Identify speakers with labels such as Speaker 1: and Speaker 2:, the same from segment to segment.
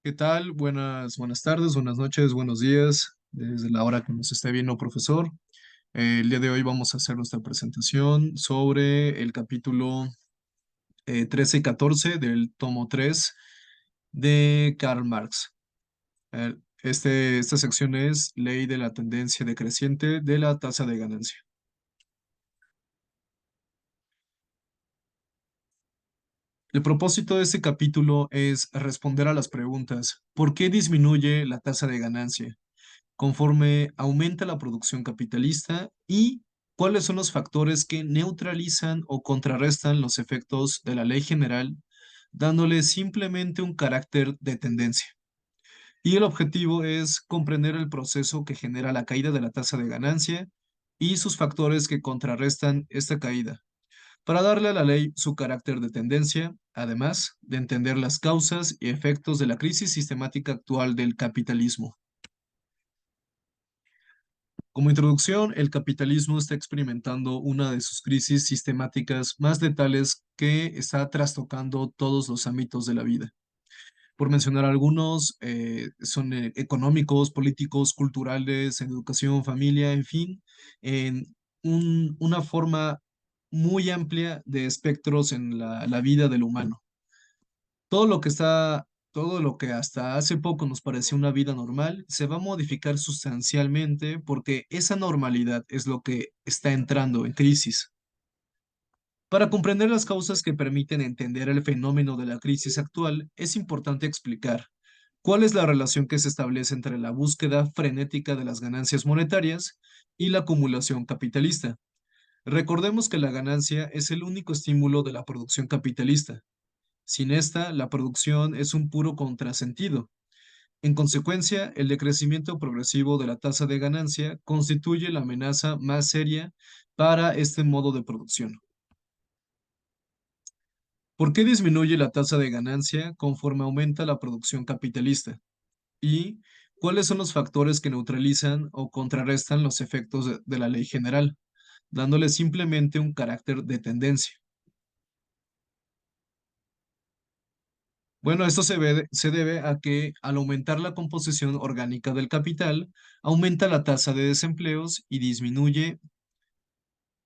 Speaker 1: ¿Qué tal? Buenas tardes, buenas noches, buenos días, desde la hora que nos esté viendo, profesor. El día de hoy vamos a hacer nuestra presentación sobre el capítulo 13 y 14 del tomo 3 de Karl Marx. Esta sección es Ley de la tendencia decreciente de la tasa de ganancia. El propósito de este capítulo es responder a las preguntas: ¿por qué disminuye la tasa de ganancia conforme aumenta la producción capitalista y cuáles son los factores que neutralizan o contrarrestan los efectos de la ley general, dándole simplemente un carácter de tendencia? Y el objetivo es comprender el proceso que genera la caída de la tasa de ganancia y sus factores que contrarrestan esta caída, para darle a la ley su carácter de tendencia, además de entender las causas y efectos de la crisis sistemática actual del capitalismo. Como introducción, el capitalismo está experimentando una de sus crisis sistemáticas más letales que está trastocando todos los ámbitos de la vida. Por mencionar algunos, son económicos, políticos, culturales, en educación, familia, en fin, en una forma muy amplia de espectros en la vida del humano. Todo lo que está, todo lo que hasta hace poco nos parecía una vida normal, se va a modificar sustancialmente porque esa normalidad es lo que está entrando en crisis. Para comprender las causas que permiten entender el fenómeno de la crisis actual, es importante explicar cuál es la relación que se establece entre la búsqueda frenética de las ganancias monetarias y la acumulación capitalista. Recordemos que la ganancia es el único estímulo de la producción capitalista. Sin esta, la producción es un puro contrasentido. En consecuencia, el decrecimiento progresivo de la tasa de ganancia constituye la amenaza más seria para este modo de producción. ¿Por qué disminuye la tasa de ganancia conforme aumenta la producción capitalista? ¿Y cuáles son los factores que neutralizan o contrarrestan los efectos de la ley general, dándole simplemente un carácter de tendencia? Bueno, esto se debe a que al aumentar la composición orgánica del capital, aumenta la tasa de desempleos y disminuye,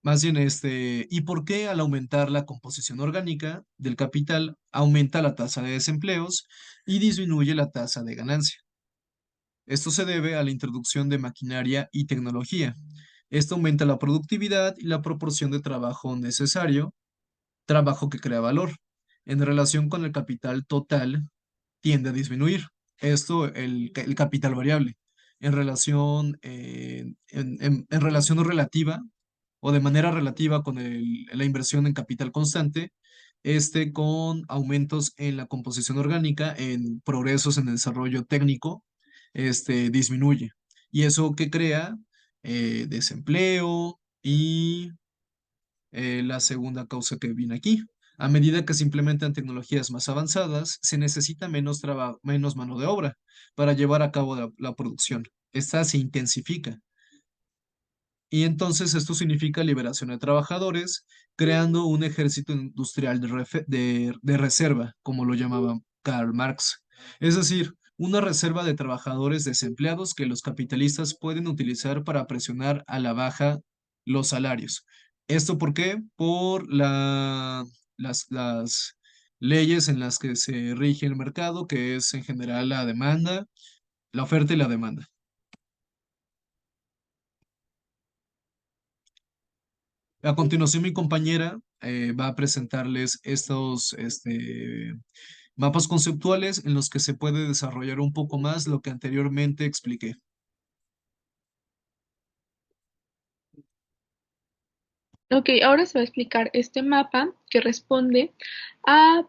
Speaker 1: más bien ¿y por qué al aumentar la composición orgánica del capital, aumenta la tasa de desempleos y disminuye la tasa de ganancia? Esto se debe a la introducción de maquinaria y tecnología. Esto aumenta la productividad y la proporción de trabajo necesario, trabajo que crea valor. En relación con el capital total, tiende a disminuir. Esto, el capital variable. En relación relativa o de manera relativa con la inversión en capital constante, con aumentos en la composición orgánica, en progresos en el desarrollo técnico, disminuye. ¿Y eso que crea? Desempleo y la segunda causa que viene aquí. A medida que se implementan tecnologías más avanzadas, se necesita menos mano de obra para llevar a cabo la producción. Esta se intensifica. Y entonces esto significa liberación de trabajadores, creando un ejército industrial de reserva, como lo llamaba Karl Marx. Es decir, una reserva de trabajadores desempleados que los capitalistas pueden utilizar para presionar a la baja los salarios. ¿Esto por qué? Por las leyes en las que se rige el mercado, que es en general la demanda, la oferta y la demanda. A continuación, mi compañera va a presentarles estos mapas conceptuales en los que se puede desarrollar un poco más lo que anteriormente expliqué.
Speaker 2: Ok, ahora se va a explicar este mapa que responde a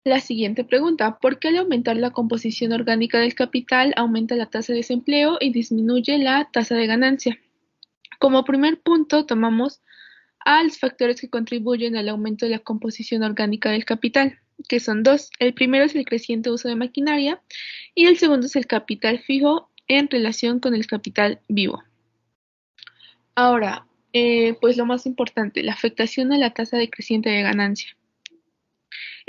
Speaker 2: la siguiente pregunta. ¿Por qué al aumentar la composición orgánica del capital aumenta la tasa de desempleo y disminuye la tasa de ganancia? Como primer punto, tomamos a los factores que contribuyen al aumento de la composición orgánica del capital, que son dos. El primero es el creciente uso de maquinaria y el segundo es el capital fijo en relación con el capital vivo. Ahora, pues lo más importante, la afectación a la tasa decreciente de ganancia.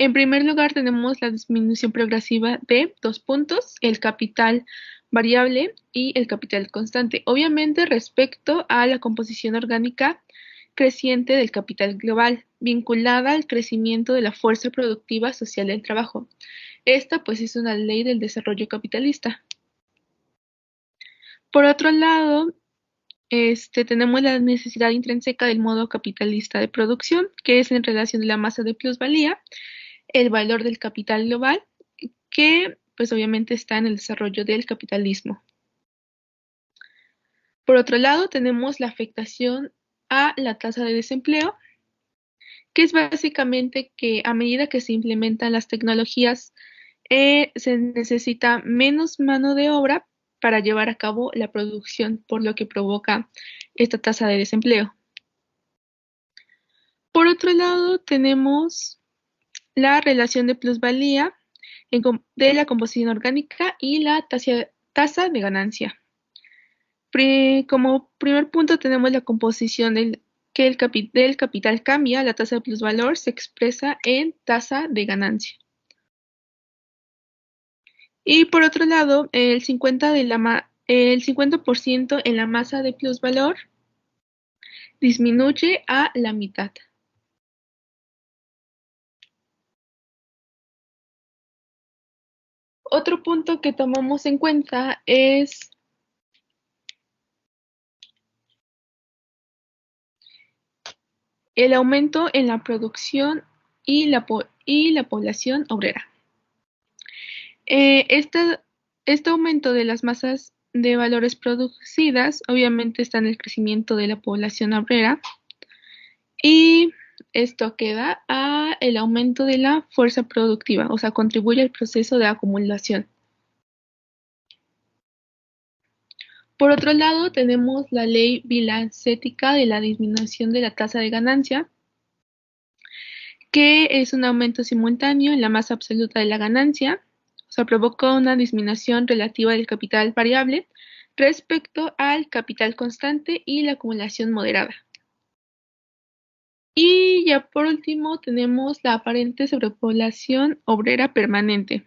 Speaker 2: En primer lugar, tenemos la disminución progresiva de 2 puntos, el capital variable y el capital constante. Obviamente, respecto a la composición orgánica creciente del capital global, vinculada al crecimiento de la fuerza productiva social del trabajo. Esta, pues, es una ley del desarrollo capitalista. Por otro lado, tenemos la necesidad intrínseca del modo capitalista de producción, que es en relación de la masa de plusvalía, el valor del capital global, que pues obviamente está en el desarrollo del capitalismo. Por otro lado, tenemos la afectación a la tasa de desempleo, que es básicamente que a medida que se implementan las tecnologías, se necesita menos mano de obra para llevar a cabo la producción, por lo que provoca esta tasa de desempleo. Por otro lado, tenemos la relación de plusvalía de la composición orgánica y la tasa de ganancia. Como primer punto tenemos la composición del capital cambia, la tasa de plusvalor se expresa en tasa de ganancia. Y por otro lado, el 50% en la masa de plusvalor disminuye a la mitad. Otro punto que tomamos en cuenta es el aumento en la producción y la población obrera. Este aumento de las masas de valores producidas obviamente está en el crecimiento de la población obrera y esto queda a el aumento de la fuerza productiva, o sea, contribuye al proceso de acumulación. Por otro lado, tenemos la ley bilancética de la disminución de la tasa de ganancia, que es un aumento simultáneo en la masa absoluta de la ganancia, o sea, provoca una disminución relativa del capital variable respecto al capital constante y la acumulación moderada. Y ya por último tenemos la aparente sobrepoblación obrera permanente.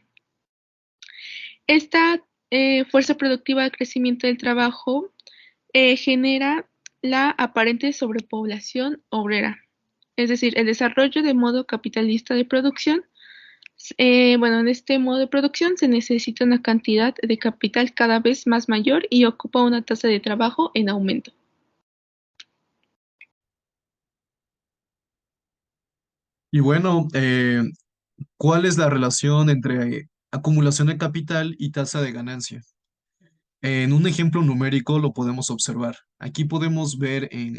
Speaker 2: Esta fuerza productiva de crecimiento del trabajo genera la aparente sobrepoblación obrera, es decir, el desarrollo de modo capitalista de producción. En este modo de producción se necesita una cantidad de capital cada vez más mayor y ocupa una tasa de trabajo en aumento.
Speaker 1: Y bueno, ¿cuál es la relación entre acumulación de capital y tasa de ganancia? En un ejemplo numérico lo podemos observar. Aquí podemos ver en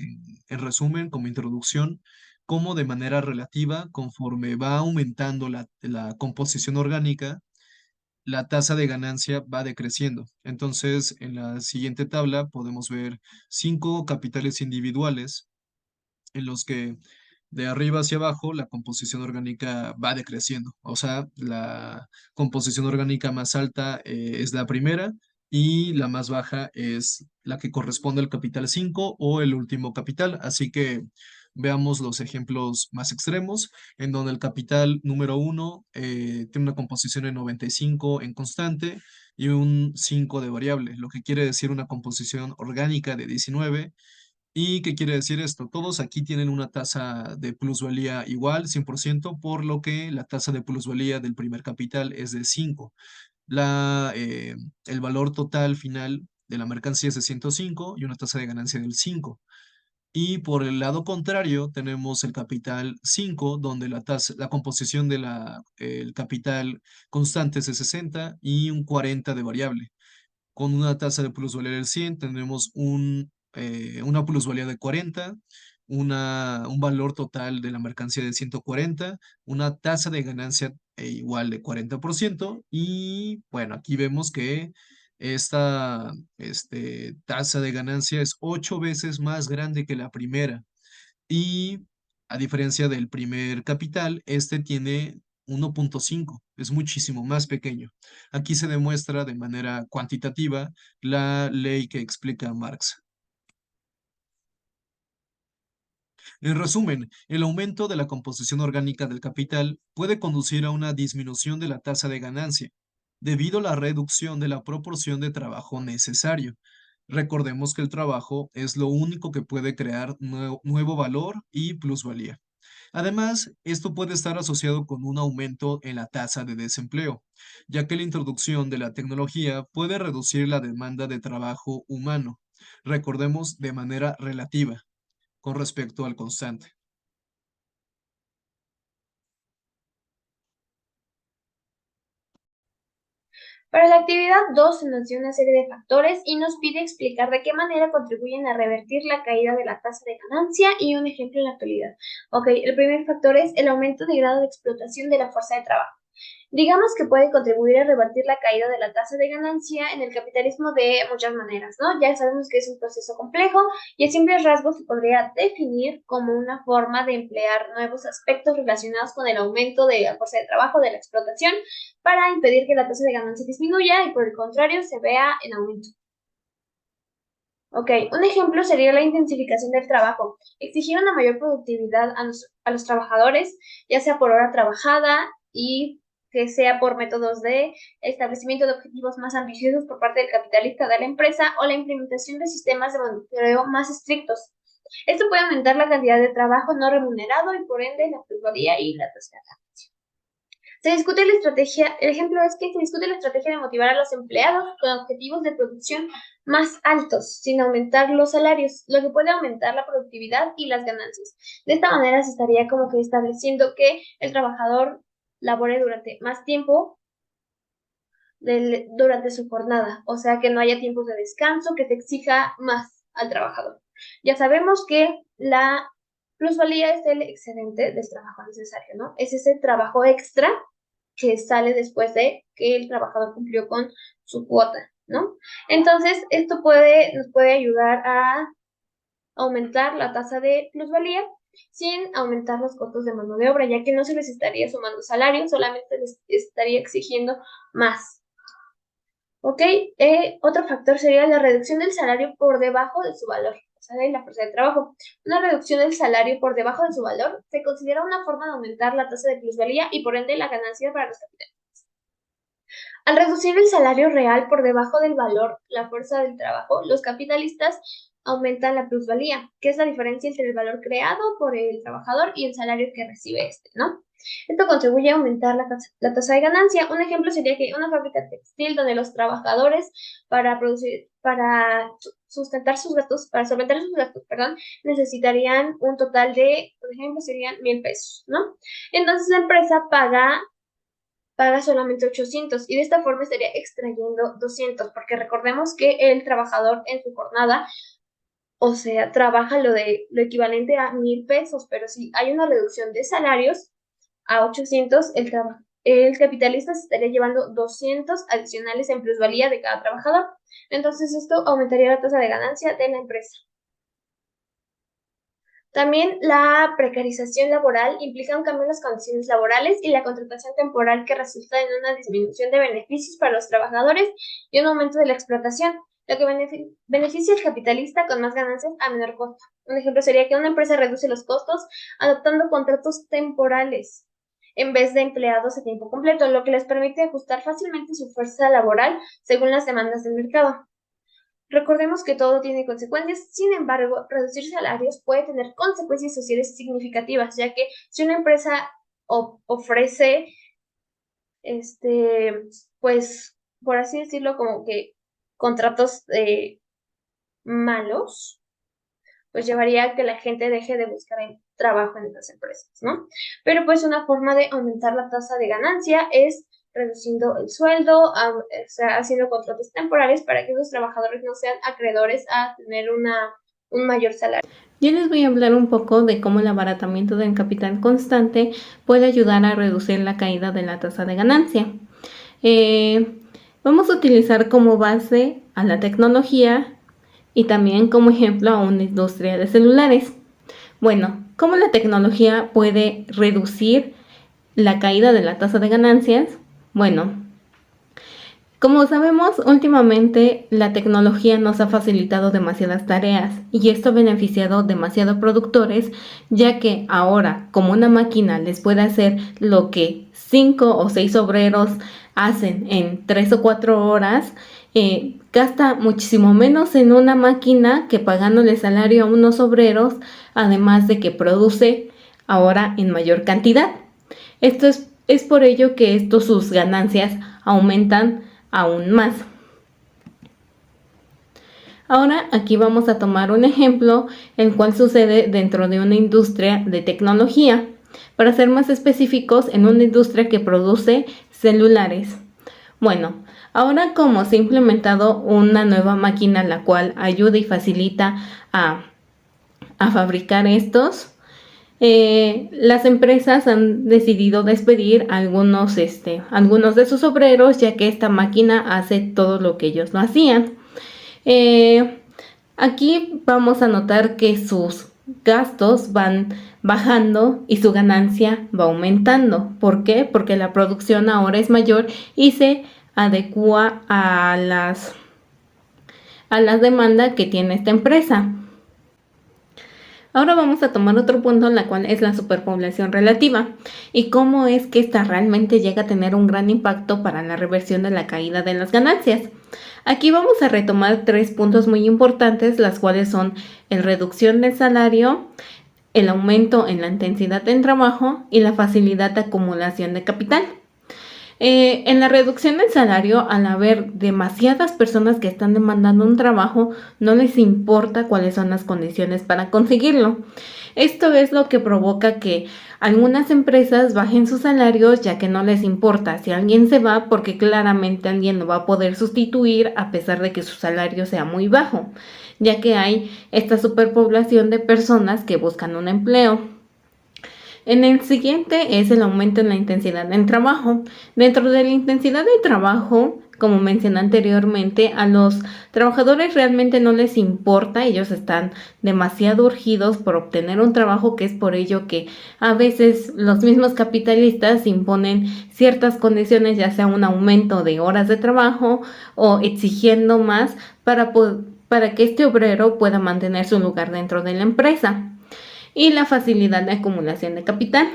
Speaker 1: resumen, como introducción, cómo de manera relativa, conforme va aumentando la composición orgánica, la tasa de ganancia va decreciendo. Entonces, en la siguiente tabla podemos ver 5 capitales individuales en los que de arriba hacia abajo la composición orgánica va decreciendo. O sea, la composición orgánica más alta es la primera y la más baja es la que corresponde al capital 5 o el último capital. Así que veamos los ejemplos más extremos, en donde el capital número 1 tiene una composición de 95 en constante y un 5 de variable, lo que quiere decir una composición orgánica de 19. ¿Y qué quiere decir esto? Todos aquí tienen una tasa de plusvalía igual, 100%, por lo que la tasa de plusvalía del primer capital es de 5. El valor total final de la mercancía es de 105 y una tasa de ganancia del 5. Y por el lado contrario tenemos el capital 5, donde la composición el capital constante es de 60 y un 40 de variable. Con una tasa de plusvalía del 100 tendremos una plusvalía de 40, un valor total de la mercancía de 140, una tasa de ganancia igual de 40%. Y bueno, aquí vemos que esta tasa de ganancia es 8 veces más grande que la primera. Y a diferencia del primer capital, este tiene 1.5, es muchísimo más pequeño. Aquí se demuestra de manera cuantitativa la ley que explica Marx. En resumen, el aumento de la composición orgánica del capital puede conducir a una disminución de la tasa de ganancia, debido a la reducción de la proporción de trabajo necesario. Recordemos que el trabajo es lo único que puede crear nuevo valor y plusvalía. Además, esto puede estar asociado con un aumento en la tasa de desempleo, ya que la introducción de la tecnología puede reducir la demanda de trabajo humano, recordemos de manera relativa, con respecto al constante.
Speaker 3: Para la actividad 2 se nos dio una serie de factores y nos pide explicar de qué manera contribuyen a revertir la caída de la tasa de ganancia y un ejemplo en la actualidad. Ok, el primer factor es el aumento de grado de explotación de la fuerza de trabajo. Digamos que puede contribuir a revertir la caída de la tasa de ganancia en el capitalismo de muchas maneras, ¿no? Ya sabemos que es un proceso complejo y a simples rasgos se podría definir como una forma de emplear nuevos aspectos relacionados con el aumento de la fuerza de trabajo, de la explotación, para impedir que la tasa de ganancia disminuya y por el contrario se vea en aumento. Ok, un ejemplo sería la intensificación del trabajo. Exigir una mayor productividad a los trabajadores, ya sea por hora trabajada y que sea por métodos de establecimiento de objetivos más ambiciosos por parte del capitalista de la empresa o la implementación de sistemas de monitoreo más estrictos. Esto puede aumentar la cantidad de trabajo no remunerado y por ende la plusvalía y la tasa de ganancia. Se discute la estrategia, el ejemplo es que se discute la estrategia de motivar a los empleados con objetivos de producción más altos, sin aumentar los salarios, lo que puede aumentar la productividad y las ganancias. De esta manera se estaría como que estableciendo que el trabajador labore durante más tiempo durante su jornada, o sea que no haya tiempos de descanso, que se exija más al trabajador. Ya sabemos que la plusvalía es el excedente del trabajo necesario, ¿no? Es ese trabajo extra que sale después de que el trabajador cumplió con su cuota, ¿no? Entonces, esto nos puede ayudar a aumentar la tasa de plusvalía sin aumentar los costos de mano de obra, ya que no se les estaría sumando salario, solamente les estaría exigiendo más. ¿Ok? Otro factor sería la reducción del salario por debajo de su valor, o sea, de la fuerza de trabajo. Una reducción del salario por debajo de su valor se considera una forma de aumentar la tasa de plusvalía y por ende la ganancia para los capitales. Al reducir el salario real por debajo del valor, la fuerza del trabajo, los capitalistas aumentan la plusvalía, que es la diferencia entre el valor creado por el trabajador y el salario que recibe este, ¿no? Esto contribuye a aumentar la tasa de ganancia. Un ejemplo sería que una fábrica textil donde los trabajadores para sustentar sus gastos, para solventar sus gastos, perdón, necesitarían un total de, por ejemplo, serían 1,000 pesos, ¿no? Entonces la empresa paga solamente 800 y de esta forma estaría extrayendo 200, porque recordemos que el trabajador en su jornada, o sea, trabaja lo equivalente a 1,000 pesos, pero si hay una reducción de salarios a 800, el capitalista se estaría llevando 200 adicionales en plusvalía de cada trabajador. Entonces esto aumentaría la tasa de ganancia de la empresa. También la precarización laboral implica un cambio en las condiciones laborales y la contratación temporal que resulta en una disminución de beneficios para los trabajadores y un aumento de la explotación, lo que beneficia al capitalista con más ganancias a menor costo. Un ejemplo sería que una empresa reduce los costos adoptando contratos temporales en vez de empleados a tiempo completo, lo que les permite ajustar fácilmente su fuerza laboral según las demandas del mercado. Recordemos que todo tiene consecuencias, sin embargo, reducir salarios puede tener consecuencias sociales significativas, ya que si una empresa ofrece, pues, por así decirlo, como que contratos malos, pues llevaría a que la gente deje de buscar trabajo en esas empresas, ¿no? Pero pues una forma de aumentar la tasa de ganancia es reduciendo el sueldo, o sea, haciendo contratos temporales para que esos trabajadores no sean acreedores a tener un mayor salario.
Speaker 4: Yo les voy a hablar un poco de cómo el abaratamiento del capital constante puede ayudar a reducir la caída de la tasa de ganancia. Vamos a utilizar como base a la tecnología y también como ejemplo a una industria de celulares. Bueno, ¿cómo la tecnología puede reducir la caída de la tasa de ganancias? Bueno, Como sabemos, últimamente la tecnología nos ha facilitado demasiadas tareas y esto ha beneficiado demasiado a productores, ya que ahora, como una máquina les puede hacer lo que 5 o 6 obreros hacen en 3 o 4 horas, gasta muchísimo menos en una máquina que pagándole salario a unos obreros, además de que produce ahora en mayor cantidad. Esto es por ello que sus ganancias aumentan aún más. Ahora aquí vamos a tomar un ejemplo el cual sucede dentro de una industria de tecnología. Para ser más específicos, en una industria que produce celulares. Bueno, ahora como se ha implementado una nueva máquina la cual ayuda y facilita a fabricar estos, las empresas han decidido despedir algunos de sus obreros, ya que esta máquina hace todo lo que ellos no hacían. Aquí vamos a notar que sus gastos van bajando y su ganancia va aumentando. ¿Por qué? Porque la producción ahora es mayor y se adecua a las demandas que tiene esta empresa. Ahora vamos a tomar otro punto, la cual es la superpoblación relativa y cómo es que esta realmente llega a tener un gran impacto para la reversión de la caída de las ganancias. Aquí vamos a retomar 3 puntos muy importantes, las cuales son la reducción del salario, el aumento en la intensidad del trabajo y la facilidad de acumulación de capital. En la reducción del salario, al haber demasiadas personas que están demandando un trabajo, no les importa cuáles son las condiciones para conseguirlo. Esto es lo que provoca que algunas empresas bajen sus salarios, ya que no les importa si alguien se va, porque claramente alguien lo va a poder sustituir a pesar de que su salario sea muy bajo, ya que hay esta superpoblación de personas que buscan un empleo. En el siguiente es el aumento en la intensidad del trabajo. Dentro de la intensidad del trabajo, como mencioné anteriormente, a los trabajadores realmente no les importa, ellos están demasiado urgidos por obtener un trabajo, que es por ello que a veces los mismos capitalistas imponen ciertas condiciones, ya sea un aumento de horas de trabajo o exigiendo más para que este obrero pueda mantener su lugar dentro de la empresa. Y la facilidad de acumulación de capital.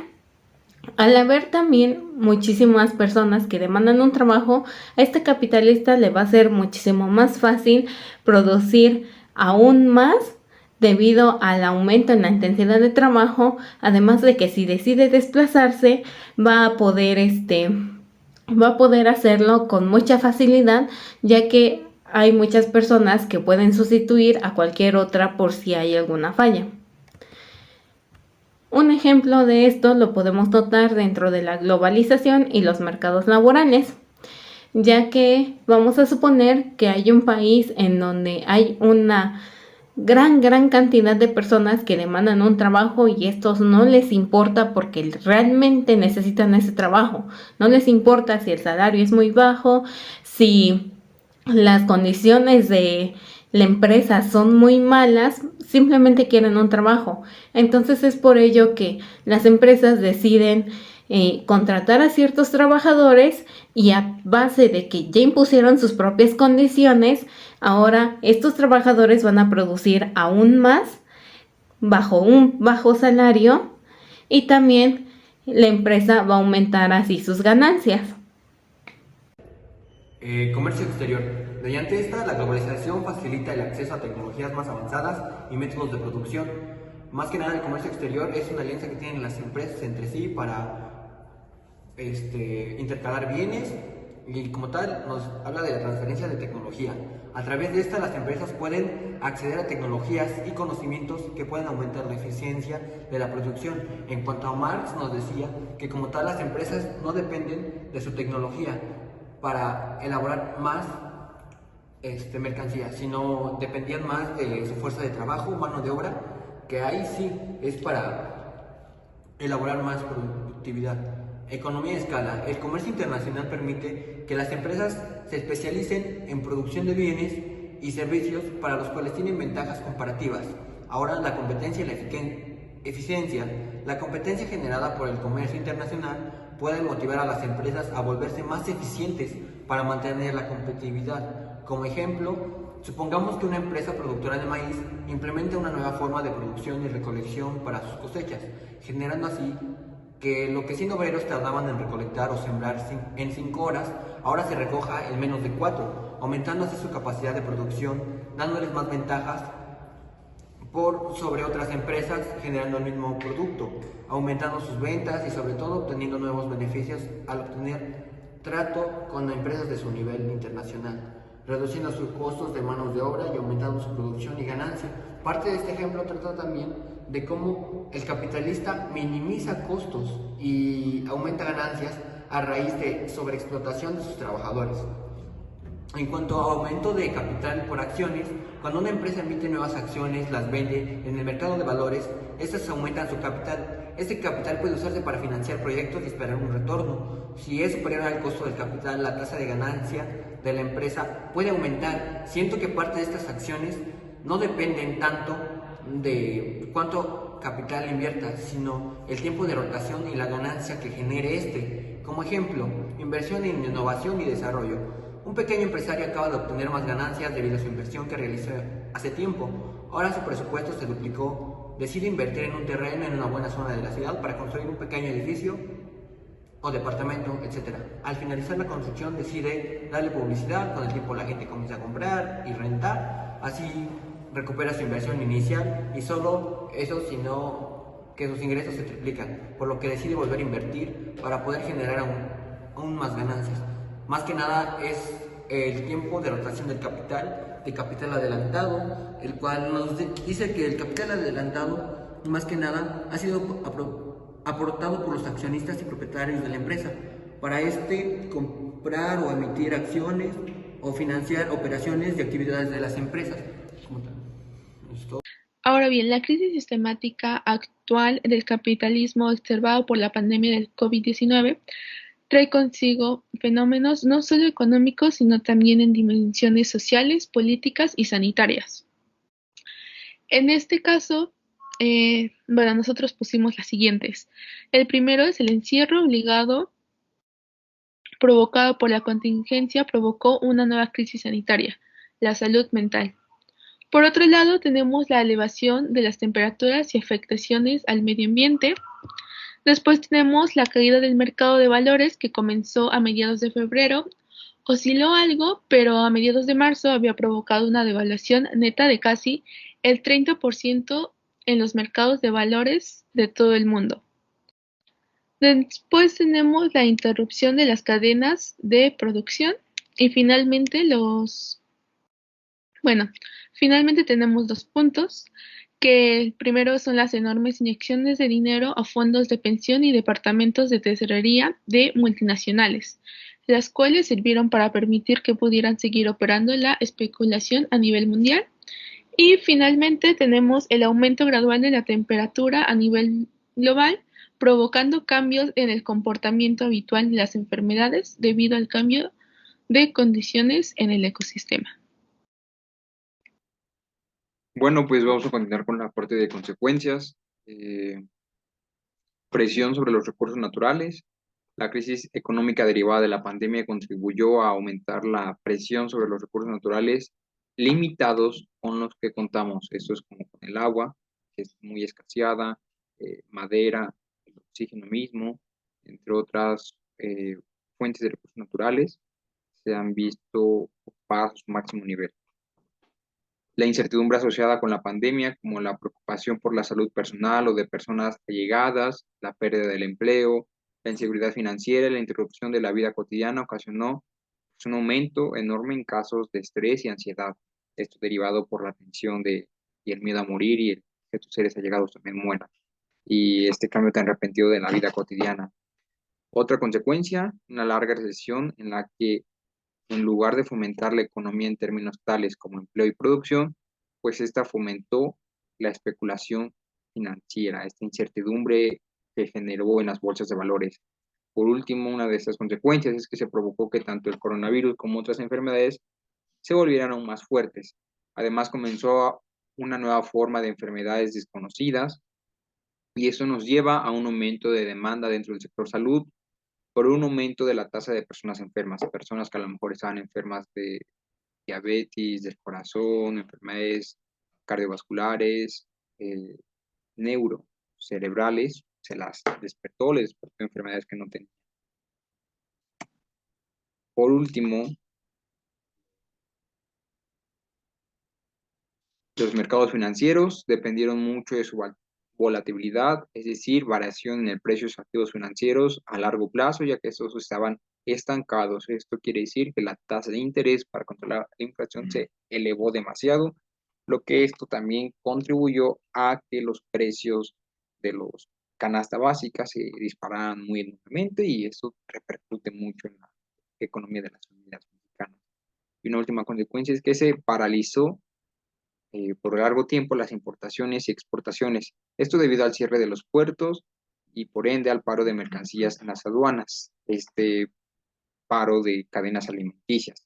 Speaker 4: Al haber también muchísimas personas que demandan un trabajo, a este capitalista le va a ser muchísimo más fácil producir aún más debido al aumento en la intensidad de trabajo, además de que si decide desplazarse va a poder hacerlo con mucha facilidad, ya que hay muchas personas que pueden sustituir a cualquier otra por si hay alguna falla. Un ejemplo de esto lo podemos notar dentro de la globalización y los mercados laborales, ya que vamos a suponer que hay un país en donde hay una gran cantidad de personas que demandan un trabajo y estos no les importa porque realmente necesitan ese trabajo. No les importa si el salario es muy bajo, si las condiciones de la empresa son muy malas, simplemente quieren un trabajo. Entonces es por ello que las empresas deciden contratar a ciertos trabajadores y a base de que ya impusieron sus propias condiciones, ahora estos trabajadores van a producir aún más bajo un bajo salario y también la empresa va a aumentar así sus ganancias.
Speaker 5: Comercio exterior. Mediante esta, la globalización facilita el acceso a tecnologías más avanzadas y métodos de producción. Más que nada, el comercio exterior es una alianza que tienen las empresas entre sí para intercalar bienes y como tal nos habla de la transferencia de tecnología. A través de esta, las empresas pueden acceder a tecnologías y conocimientos que pueden aumentar la eficiencia de la producción. En cuanto a Marx, nos decía que como tal las empresas no dependen de su tecnología para elaborar más mercancía, sino dependían más de su fuerza de trabajo, mano de obra, que ahí sí es para elaborar más productividad. Economía de escala. El comercio internacional permite que las empresas se especialicen en producción de bienes y servicios para los cuales tienen ventajas comparativas. Ahora la competencia y la eficiencia. La competencia generada por el comercio internacional puede motivar a las empresas a volverse más eficientes para mantener la competitividad. Como ejemplo, supongamos que una empresa productora de maíz implementa una nueva forma de producción y recolección para sus cosechas, generando así que lo que 100 obreros tardaban en recolectar o sembrar en 5 horas, ahora se recoja en menos de 4, aumentando así su capacidad de producción, dándoles más ventajas por sobre otras empresas, generando el mismo producto, aumentando sus ventas y sobre todo obteniendo nuevos beneficios al obtener trato con empresas de su nivel internacional, reduciendo sus costos de manos de obra y aumentando su producción y ganancia. Parte de este ejemplo trata también de cómo el capitalista minimiza costos y aumenta ganancias a raíz de sobreexplotación de sus trabajadores. En cuanto a aumento de capital por acciones, cuando una empresa emite nuevas acciones, las vende en el mercado de valores, estas aumentan su capital. Este capital puede usarse para financiar proyectos y esperar un retorno. Si es superior al costo del capital, la tasa de ganancia de la empresa puede aumentar. Siento que parte de estas acciones no dependen tanto de cuánto capital invierta, sino el tiempo de rotación y la ganancia que genere este. Como ejemplo, inversión en innovación y desarrollo. Un pequeño empresario acaba de obtener más ganancias debido a su inversión que realizó hace tiempo. Ahora su presupuesto se duplicó. Decide invertir en un terreno en una buena zona de la ciudad para construir un pequeño edificio o departamento, etc. Al finalizar la construcción decide darle publicidad, con el tiempo la gente comienza a comprar y rentar, así recupera su inversión inicial y solo eso, sino que sus ingresos se triplican, por lo que decide volver a invertir para poder generar aún más ganancias. Más que nada es el tiempo de rotación del capital, de capital adelantado, el cual nos dice que el capital adelantado, más que nada, ha sido aportado por los accionistas y propietarios de la empresa para comprar o emitir acciones o financiar operaciones y actividades de las empresas.
Speaker 2: Ahora bien, la crisis sistemática actual del capitalismo observado por la pandemia del COVID-19 trae consigo fenómenos no solo económicos, sino también en dimensiones sociales, políticas y sanitarias. En este caso, nosotros pusimos las siguientes. El primero es el encierro obligado provocado por la contingencia, provocó una nueva crisis sanitaria, la salud mental. Por otro lado, tenemos la elevación de las temperaturas y afectaciones al medio ambiente. Después tenemos la caída del mercado de valores que comenzó a mediados de febrero, osciló algo, pero a mediados de marzo había provocado una devaluación neta de casi el 30% en los mercados de valores de todo el mundo. Después tenemos la interrupción de las cadenas de producción y finalmente tenemos 2 puntos, que el primero son las enormes inyecciones de dinero a fondos de pensión y departamentos de tesorería de multinacionales, las cuales sirvieron para permitir que pudieran seguir operando la especulación a nivel mundial. Y finalmente tenemos el aumento gradual de la temperatura a nivel global, provocando cambios en el comportamiento habitual de las enfermedades debido al cambio de condiciones en el ecosistema.
Speaker 6: Bueno, pues vamos a continuar con la parte de consecuencias. Presión sobre los recursos naturales. La crisis económica derivada de la pandemia contribuyó a aumentar la presión sobre los recursos naturales limitados con los que contamos. Esto es como con el agua, que es muy escaseada, madera, el oxígeno mismo, entre otras fuentes de recursos naturales, se han visto ocupadas a su máximo nivel. La incertidumbre asociada con la pandemia, como la preocupación por la salud personal o de personas allegadas, la pérdida del empleo, la inseguridad financiera y la interrupción de la vida cotidiana ocasionó un aumento enorme en casos de estrés y ansiedad. Esto derivado por la tensión y el miedo a morir y que tus seres allegados también mueran. Y este cambio tan repentino de la vida cotidiana. Otra consecuencia, una larga recesión en la que en lugar de fomentar la economía en términos tales como empleo y producción, pues esta fomentó la especulación financiera, esta incertidumbre que generó en las bolsas de valores. Por último, una de estas consecuencias es que se provocó que tanto el coronavirus como otras enfermedades se volvieran aún más fuertes. Además, comenzó una nueva forma de enfermedades desconocidas y eso nos lleva a un aumento de demanda dentro del sector salud, por un aumento de la tasa de personas enfermas, personas que a lo mejor estaban enfermas de diabetes, del corazón, enfermedades cardiovasculares, neurocerebrales, se las despertó, les despertó enfermedades que no tenían. Por último, los mercados financieros dependieron mucho de su volatilidad, es decir, variación en el precio de los activos financieros a largo plazo, ya que estos estaban estancados. Esto quiere decir que la tasa de interés para controlar la inflación se elevó demasiado, lo que esto también contribuyó a que los precios de los canasta básica se dispararan muy enormemente y eso repercute mucho en la economía de las familias mexicanas. Y una última consecuencia es que se paralizó por largo tiempo las importaciones y exportaciones. Esto debido al cierre de los puertos y por ende al paro de mercancías en las aduanas, este paro de cadenas alimenticias.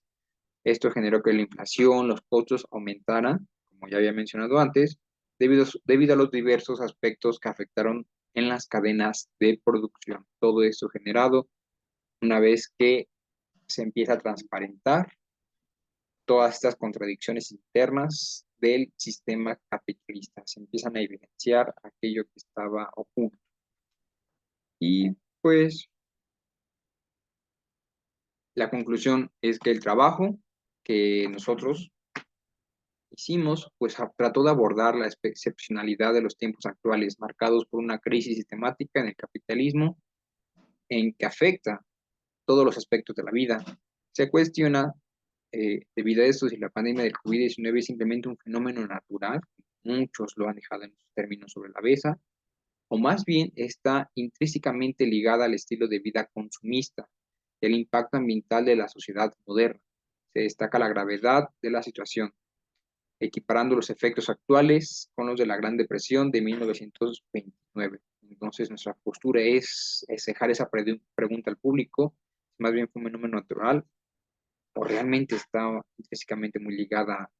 Speaker 6: Esto generó que la inflación, los costos aumentaran, como ya había mencionado antes, debido a los diversos aspectos que afectaron en las cadenas de producción. Todo esto generado una vez que se empieza a transparentar todas estas contradicciones internas del sistema capitalista. Se empiezan a evidenciar aquello que estaba oculto. Y pues la conclusión es que el trabajo que nosotros hicimos, pues trató de abordar la excepcionalidad de los tiempos actuales, marcados por una crisis sistemática en el capitalismo, en que afecta todos los aspectos de la vida. Se cuestiona, debido a esto, si la pandemia del COVID-19 es simplemente un fenómeno natural, muchos lo han dejado en sus términos sobre la mesa, o más bien está intrínsecamente ligada al estilo de vida consumista, el impacto ambiental de la sociedad moderna. Se destaca la gravedad de la situación, equiparando los efectos actuales con los de la Gran Depresión de 1929. Entonces, nuestra postura es dejar esa pregunta al público, más bien fue un fenómeno natural o realmente está intrínsecamente muy ligada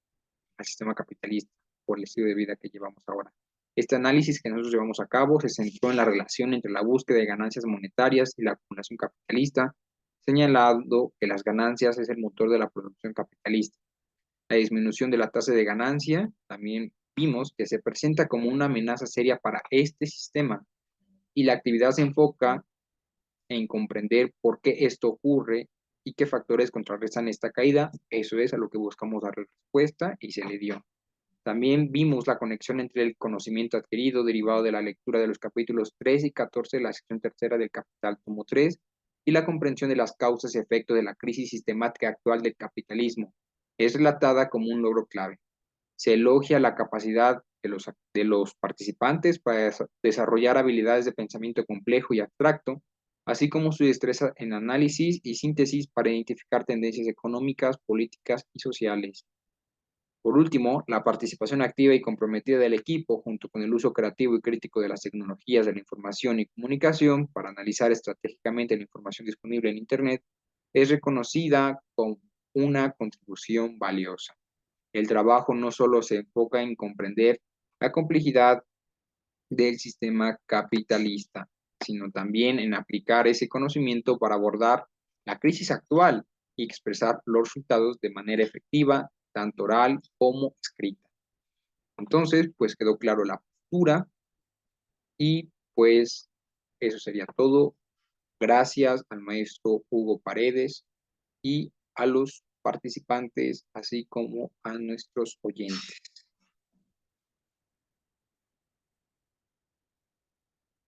Speaker 6: al sistema capitalista por el estilo de vida que llevamos ahora. Este análisis que nosotros llevamos a cabo se centró en la relación entre la búsqueda de ganancias monetarias y la acumulación capitalista, señalando que las ganancias es el motor de la producción capitalista. La disminución de la tasa de ganancia también vimos que se presenta como una amenaza seria para este sistema y la actividad se enfoca en comprender por qué esto ocurre y qué factores contrarrestan esta caída. Eso es a lo que buscamos dar respuesta y se le dio. También vimos la conexión entre el conocimiento adquirido derivado de la lectura de los capítulos 3 y 14 de la sección tercera del Capital, tomo 3, y la comprensión de las causas y efectos de la crisis sistemática actual del capitalismo. Es relatada como un logro clave. Se elogia la capacidad de los participantes para desarrollar habilidades de pensamiento complejo y abstracto, así como su destreza en análisis y síntesis para identificar tendencias económicas, políticas y sociales. Por último, la participación activa y comprometida del equipo, junto con el uso creativo y crítico de las tecnologías de la información y comunicación para analizar estratégicamente la información disponible en Internet, es reconocida como una contribución valiosa. El trabajo no solo se enfoca en comprender la complejidad del sistema capitalista, sino también en aplicar ese conocimiento para abordar la crisis actual y expresar los resultados de manera efectiva, tanto oral como escrita. Entonces, pues quedó claro la postura y pues eso sería todo. Gracias al maestro Hugo Paredes y a los participantes, así como a nuestros oyentes.